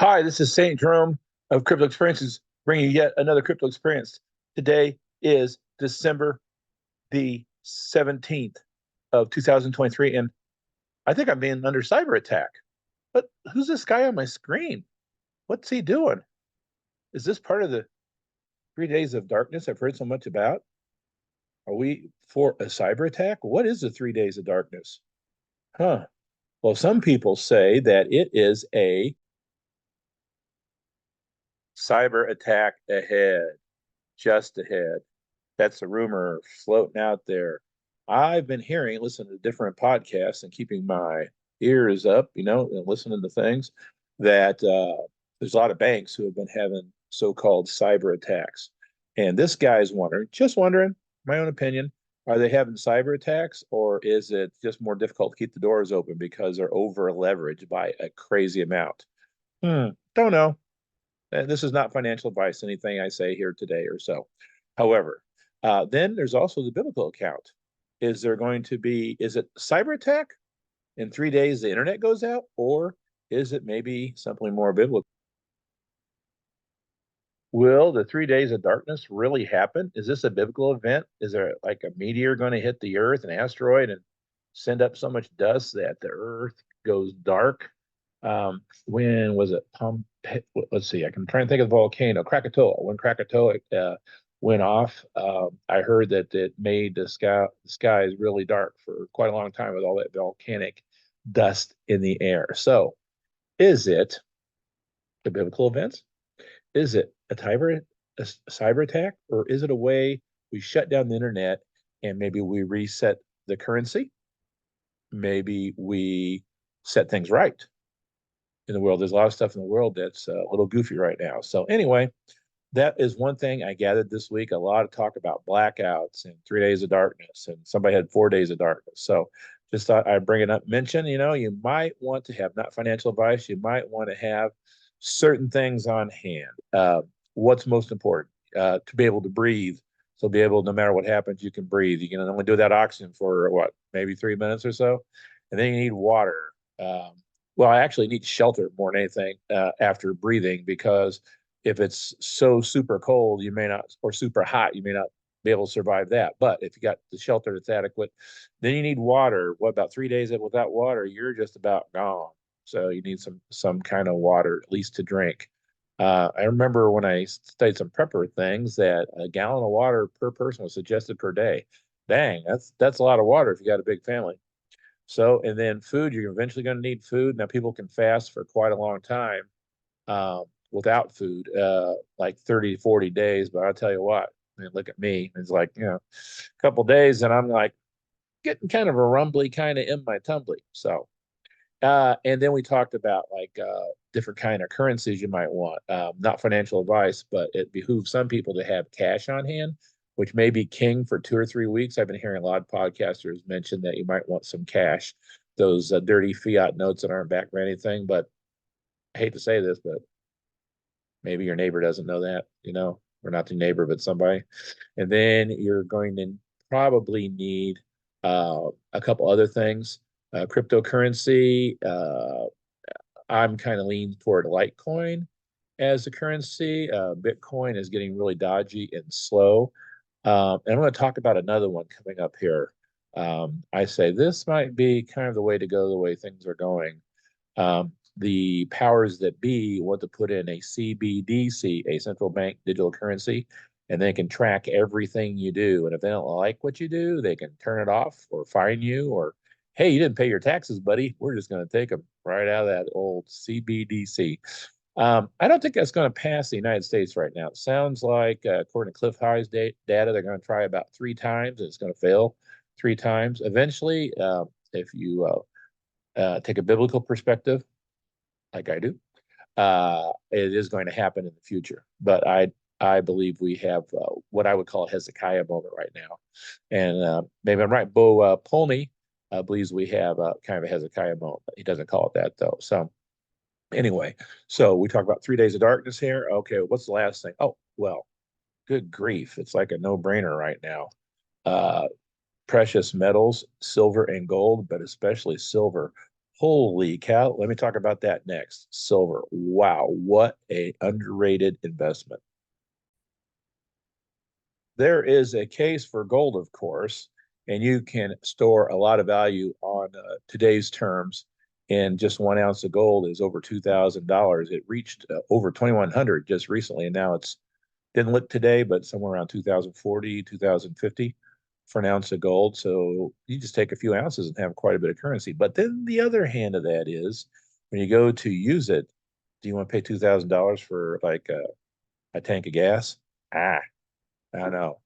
Hi, this is Saintjerome of Crypto Experiences, bringing you yet another crypto experience. Today is December the 17th of 2023, and I think I'm being under cyber attack. But who's this guy on my screen? What's he doing? Is this part of the 3 days of darkness I've heard so much about? Are we for a cyber attack? What is the 3 days of darkness? Huh. Well, some people say that it is a cyber attack ahead, just ahead. That's a rumor floating out there. I've been hearing, listening to different podcasts and keeping my ears up, and listening to things that there's a lot of banks who have been having so-called cyber attacks. And this guy's wondering, just wondering, my own opinion, are they having cyber attacks or is it just more difficult to keep the doors open because they're over leveraged by a crazy amount? Don't know. This is not financial advice, anything I say here today or so. However, then there's also the biblical account. Is there going to be, is it cyber attack? In 3 days, the internet goes out? Or is it maybe something more biblical? Will the 3 days of darkness really happen? Is this a biblical event? Is there like a meteor going to hit the earth, an asteroid, and send up so much dust that the earth goes dark? When was it? Let's see. I can try and think of the volcano, Krakatoa. When Krakatoa went off, I heard that it made the skies really dark for quite a long time with all that volcanic dust in the air. So, is it the biblical events? Is it a cyber attack, or is it a way we shut down the internet and maybe we reset the currency? Maybe we set things right in the world. There's a lot of stuff in the world that's a little goofy right now. So anyway, that is one thing I gathered this week. A lot of talk about blackouts and 3 days of darkness, and somebody had 4 days of darkness. So just thought I'd bring it up, mention, you might want to have not financial advice. You might want to have certain things on hand. What's most important? To be able to breathe. So be able, no matter what happens, you can breathe. You can only do that oxygen for what, maybe 3 minutes or so. And then you need water. Well, I actually need shelter more than anything after breathing, because if it's so super cold, you may not, or super hot, you may not be able to survive that. But if you got the shelter that's adequate, then you need water. What about 3 days without water? You're just about gone. So you need some kind of water, at least to drink. I remember when I studied some prepper things that a gallon of water per person was suggested per day. Dang, that's a lot of water if you got a big family. So, and then food, you're eventually going to need food. Now, people can fast for quite a long time without food, like 30, 40 days. But I'll tell you what, I mean, look at me. It's like, a couple days and I'm like getting kind of a rumbly kind of in my tumbly. So, and then we talked about like different kind of currencies you might want. Not financial advice, but it behooves some people to have cash on hand, which may be king for 2 or 3 weeks. I've been hearing a lot of podcasters mention that you might want some cash, those dirty fiat notes that aren't backed by anything. But I hate to say this, but maybe your neighbor doesn't know that, or not the neighbor, but somebody. And then you're going to probably need a couple other things. Cryptocurrency, I'm kind of leaning toward Litecoin as a currency. Bitcoin is getting really dodgy and slow. And I'm going to talk about another one coming up here. I say this might be kind of the way to go, the way things are going. The powers that be want to put in a CBDC, a central bank digital currency, and they can track everything you do. And if they don't like what you do, they can turn it off or fine you, or, hey, you didn't pay your taxes, buddy. We're just going to take them right out of that old CBDC. I don't think that's going to pass the United States right now. It sounds like, according to Cliff High's data, they're going to try about 3 times, and it's going to fail 3 times. Eventually, if you take a biblical perspective, like I do, it is going to happen in the future. But I believe we have what I would call a Hezekiah moment right now. And maybe I'm right. Bo Polney believes we have kind of a Hezekiah moment. He doesn't call it that, though. So anyway, so we talk about 3 days of darkness here. Okay, what's the last thing? Oh, well, good grief. It's like a no-brainer right now. Uh, Precious metals, silver and gold, but especially silver. Holy cow. Let me talk about that next. Silver. Wow. What a underrated investment. There is a case for gold, of course, and you can store a lot of value on today's terms. And just 1 ounce of gold is over $2,000. It reached over 2,100 just recently, and now it's didn't look today, but somewhere around 2040, 2050 for an ounce of gold. So you just take a few ounces and have quite a bit of currency. But then the other hand of that is when you go to use it, do you want to pay $2,000 for like a tank of gas? Ah, I don't know.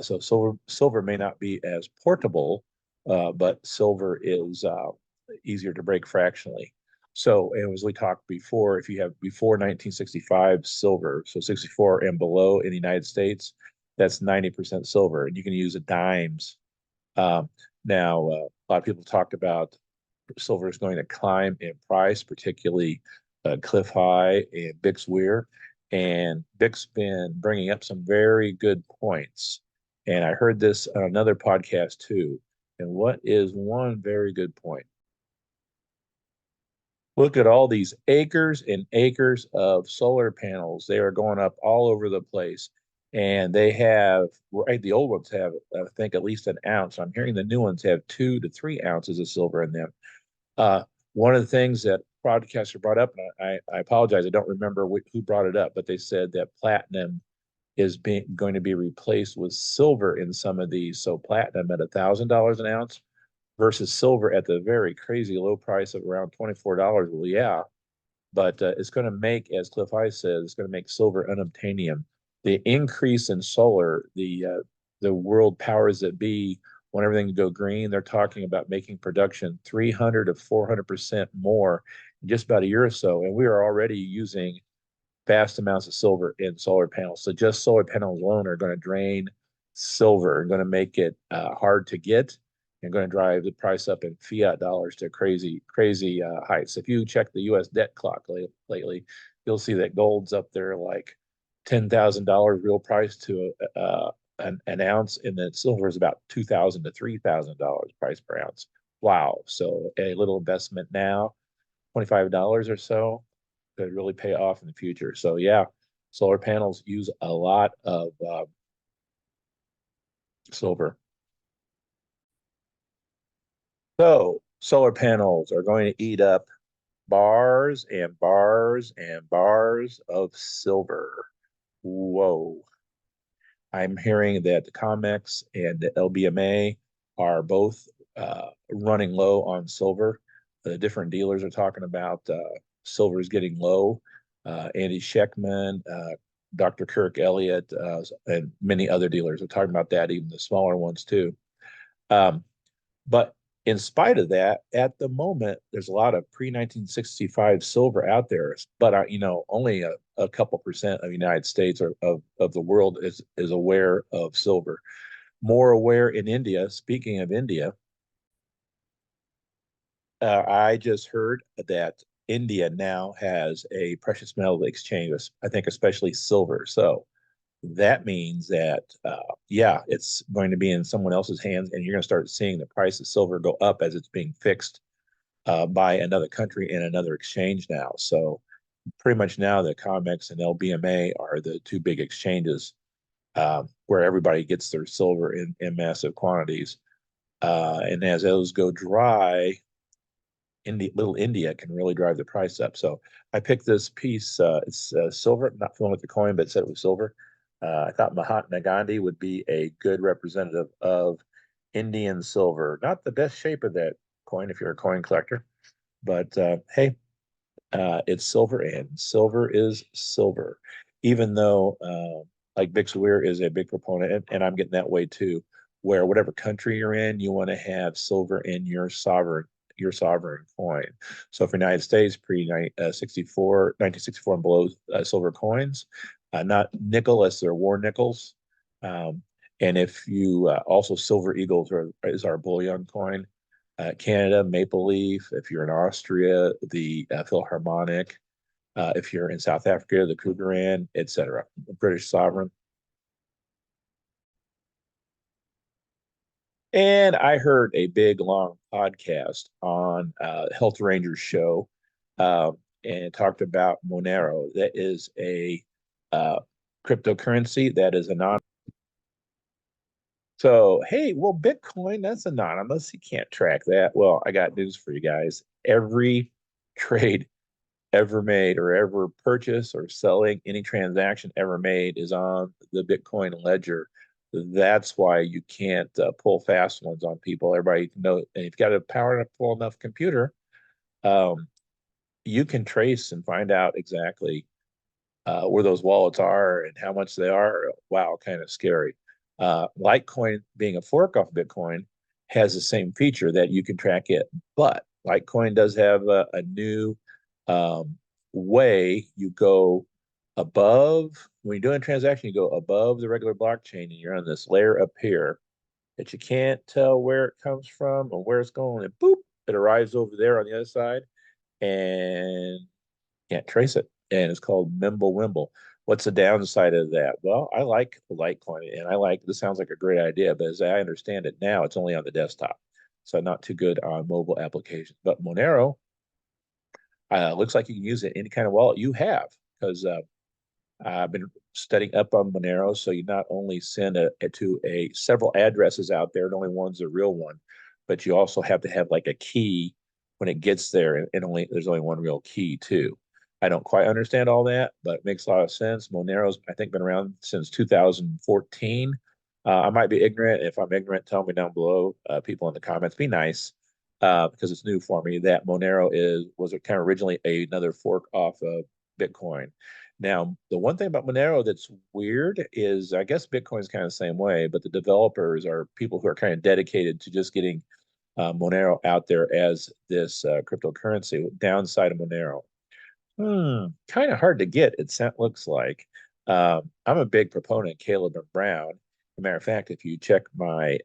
So silver may not be as portable, but silver is easier to break fractionally. So, and as we talked before, if you have before 1965 silver, so 64 and below in the United States, that's 90% silver, and you can use it dimes. Um, Now, a lot of people talked about silver is going to climb in price, particularly Cliff High and Bix Weir. And Bix been bringing up some very good points. And I heard this on another podcast too. And what is one very good point? Look at all these acres and acres of solar panels. They are going up all over the place. And they have, right, the old ones have, I think, at least an ounce. I'm hearing the new ones have 2 to 3 ounces of silver in them. Uh, One of the things that broadcaster brought up, and I apologize, I don't remember who brought it up, but they said that platinum is going to be replaced with silver in some of these. So platinum at $1,000 an ounce versus silver at the very crazy low price of around $24. Well, yeah, but it's going to make, as Cliff High says, it's going to make silver unobtainium. The increase in solar, the world powers that be want everything to go green. They're talking about making production 300 to 400% more in just about a year or so, and we are already using vast amounts of silver in solar panels. So just solar panels alone are going to drain silver and going to make it hard to get and going to drive the price up in fiat dollars to crazy heights. If you check the U.S. debt clock lately, you'll see that gold's up there like $10,000 real price to an ounce, and then silver is about $2,000 to $3,000 price per ounce. Wow! So a little investment now, $25 or so, could really pay off in the future. So yeah, solar panels use a lot of silver. So solar panels are going to eat up bars and bars and bars of silver. Whoa. I'm hearing that the COMEX and the LBMA are both running low on silver. The different dealers are talking about silver is getting low. Andy Schectman, Dr. Kirk Elliott, and many other dealers are talking about that, even the smaller ones too. Um, but in spite of that, at the moment, there's a lot of pre-1965 silver out there, but only a couple percent of the United States or of the world is aware of silver. More aware in India. Speaking of India, I just heard that India now has a precious metal exchange, I think especially silver. So that means that yeah, it's going to be in someone else's hands, and you're going to start seeing the price of silver go up as it's being fixed by another country in another exchange now. So pretty much now the COMEX and LBMA are the two big exchanges where everybody gets their silver in massive quantities. And as those go dry, little India can really drive the price up. So I picked this piece. It's silver, not filling with the coin, but it said it was silver. I thought Mahatma Gandhi would be a good representative of Indian silver. Not the best shape of that coin if you're a coin collector, but hey, it's silver, and silver is silver. Even though, like Bix Weir is a big proponent, and I'm getting that way too, where whatever country you're in, you want to have silver in your sovereign coin. So for United States, pre 1964 and below silver coins, not nickel as they're war nickels. Um, and if you also silver eagles is our bullion coin. Canada, Maple Leaf. If you're in Austria, the Philharmonic. If you're in South Africa, the Krugerrand, etc. British sovereign. And I heard a big long podcast on Health Ranger's show, and it talked about Monero. That is a uh, cryptocurrency that is anonymous. So, hey, well, Bitcoin, that's anonymous. You can't track that. Well, I got news for you guys. Every trade ever made or ever purchase or selling, any transaction ever made is on the Bitcoin ledger. That's why you can't pull fast ones on people. Everybody know, and if you've got a powerful enough computer, um, you can trace and find out exactly where those wallets are and how much they are. Wow, kind of scary. Litecoin, being a fork off Bitcoin, has the same feature that you can track it, but Litecoin does have a new um, way you go above when you're doing a transaction. You go above the regular blockchain, and you're on this layer up here that you can't tell where it comes from or where it's going, and boop, it arrives over there on the other side, and can't trace it. And it's called Mimblewimble. What's the downside of that? Well, I like Litecoin, and I like this. Sounds like a great idea, but as I understand it now, it's only on the desktop, so not too good on mobile applications. But Monero looks like you can use it in any kind of wallet you have, because I've been studying up on Monero. So you not only send to a several addresses out there, and only one's a real one, but you also have to have like a key when it gets there, and only there's only one real key too. I don't quite understand all that, but it makes a lot of sense. Monero's, I think, been around since 2014. I might be ignorant. If I'm ignorant, tell me down below. People in the comments, be nice, because it's new for me. That Monero was kind of originally another fork off of Bitcoin. Now, the one thing about Monero that's weird is, I guess Bitcoin's kind of the same way, but the developers are people who are kind of dedicated to just getting Monero out there as this cryptocurrency. Downside of Monero, kind of hard to get. It looks like. I'm a big proponent of Caleb and Brown. As a matter of fact, if you check my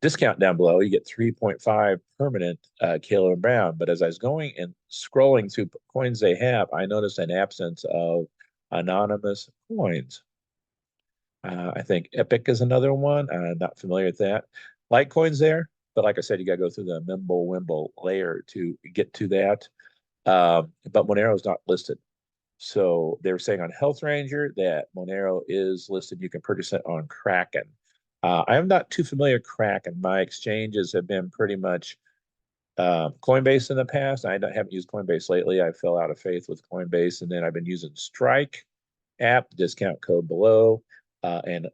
discount down below, you get 3.5 permanent Caleb and Brown. But as I was going and scrolling through coins they have, I noticed an absence of anonymous coins. I think Epic is another one. I'm not familiar with that. Litecoin's there, but like I said, you got to go through the Mimblewimble layer to get to that. But Monero is not listed. So they were saying on Health Ranger that Monero is listed. You can purchase it on Kraken. I am not too familiar with Kraken. My exchanges have been pretty much Coinbase in the past. Haven't used Coinbase lately. I fell out of faith with Coinbase, and then I've been using Strike app, discount code below, and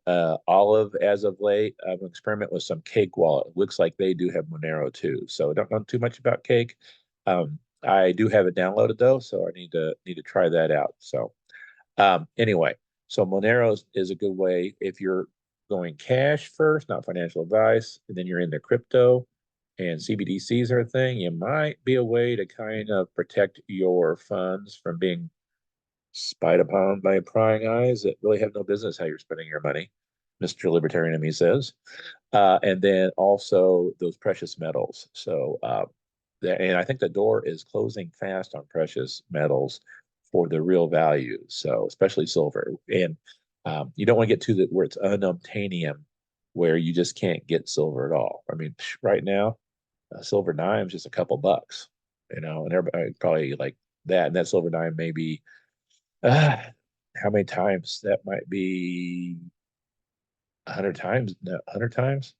Olive as of late. I've experimented with some Cake wallet. It looks like they do have Monero too. So I don't know too much about Cake. I do have it downloaded though, so I need to try that out. So anyway, so Monero is a good way if you're going cash first, not financial advice, and then you're into crypto and CBDCs are a thing. You might be a way to kind of protect your funds from being spied upon by prying eyes that really have no business how you're spending your money, Mr. Libertarian me says. And then also those precious metals. So, and I think the door is closing fast on precious metals for the real value. So, especially silver. And you don't want to get to the where it's unobtainium, where you just can't get silver at all. I mean, right now, a silver dime is just a couple bucks, and everybody probably like that. And that silver dime maybe how many times? That might be 100 times, no, 100 times,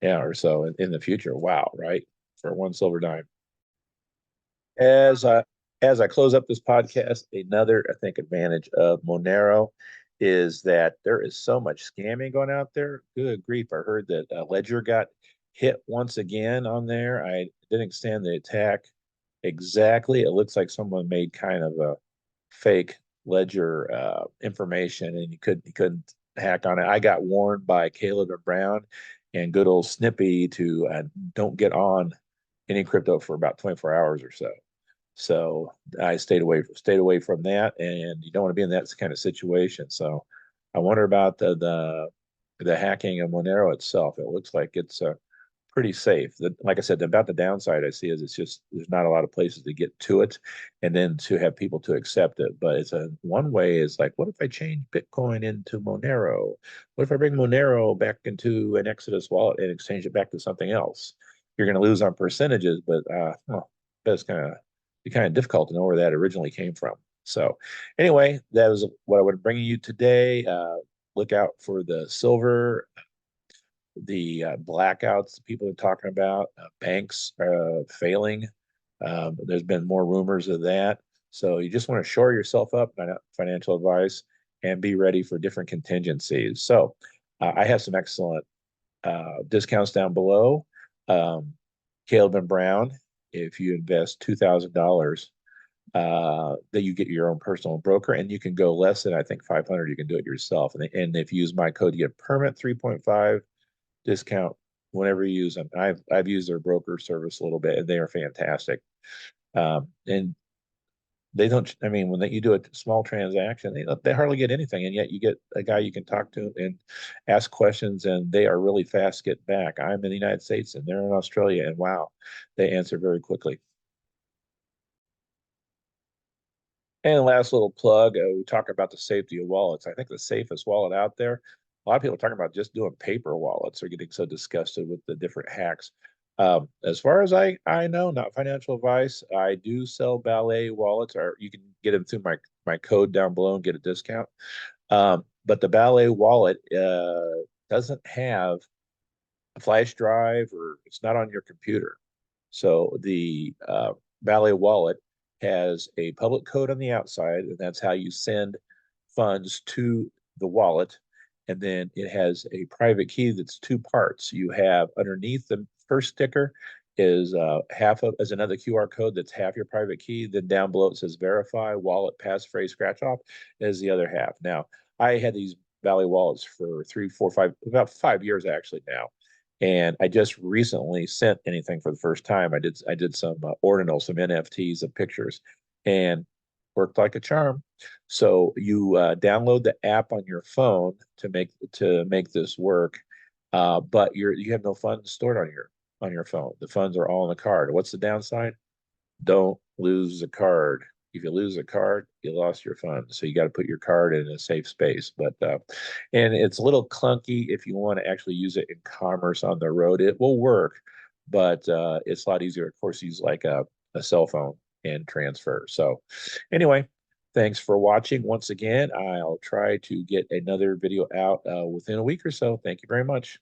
yeah, or so in the future. Wow, right? For one silver dime. As I close up this podcast, another I think advantage of Monero is that there is so much scamming going out there. Good grief! I heard that Ledger got hit once again on there. I didn't understand the attack exactly. It looks like someone made kind of a fake ledger information, and you couldn't hack on it. I got warned by Caleb and Brown and good old Snippy to don't get on any crypto for about 24 hours or so. So I stayed away from that, and you don't want to be in that kind of situation. So I wonder about the hacking of Monero itself. It looks like it's pretty safe. Like I said, about the downside I see is it's just there's not a lot of places to get to it, and then to have people to accept it. But it's a one way is like, what if I change Bitcoin into Monero? What if I bring Monero back into an Exodus wallet and exchange it back to something else? You're going to lose on percentages, but well, that's kind of difficult to know where that originally came from. So anyway, that was what I would bring you today. Look out for the silver, the blackouts people are talking about, banks failing. There's been more rumors of that. So you just want to shore yourself up, financial advice, and be ready for different contingencies. So I have some excellent discounts down below. Caleb and Brown, if you invest $2,000, that you get your own personal broker, and you can go less than I think 500. You can do it yourself, and if you use my code, you get a permanent 3.5 discount whenever you use them. I've used their broker service a little bit, and they are fantastic. And they don't. I mean, when you do a small transaction, they hardly get anything, and yet you get a guy you can talk to and ask questions, and they are really fast to get back. I'm in the United States, and they're in Australia, and wow, they answer very quickly. And last little plug, we talk about the safety of wallets. I think the safest wallet out there, a lot of people are talking about just doing paper wallets or getting so disgusted with the different hacks. As far as I know, not financial advice, I do sell Ballet wallets, or you can get them through my code down below and get a discount. But the Ballet wallet doesn't have a flash drive, or it's not on your computer. So the Ballet wallet has a public code on the outside, and that's how you send funds to the wallet. And then it has a private key that's two parts. You have underneath the first sticker is half of as another QR code that's half your private key. Then down below it says verify wallet passphrase scratch off is the other half. Now I had these Ballet wallets for 3, 4, 5, about 5 years actually now, and I just recently sent anything for the first time. I did some ordinal, some NFTs of pictures, and worked like a charm. So you download the app on your phone to make this work, but you have no funds stored on your phone. The funds are all on the card. What's the downside? Don't lose the card. If you lose a card, you lost your funds. So you got to put your card in a safe space. And it's a little clunky if you want to actually use it in commerce on the road. It will work, but it's a lot easier. Of course, use like a cell phone and transfer. So anyway, thanks for watching. Once again, I'll try to get another video out within a week or so. Thank you very much.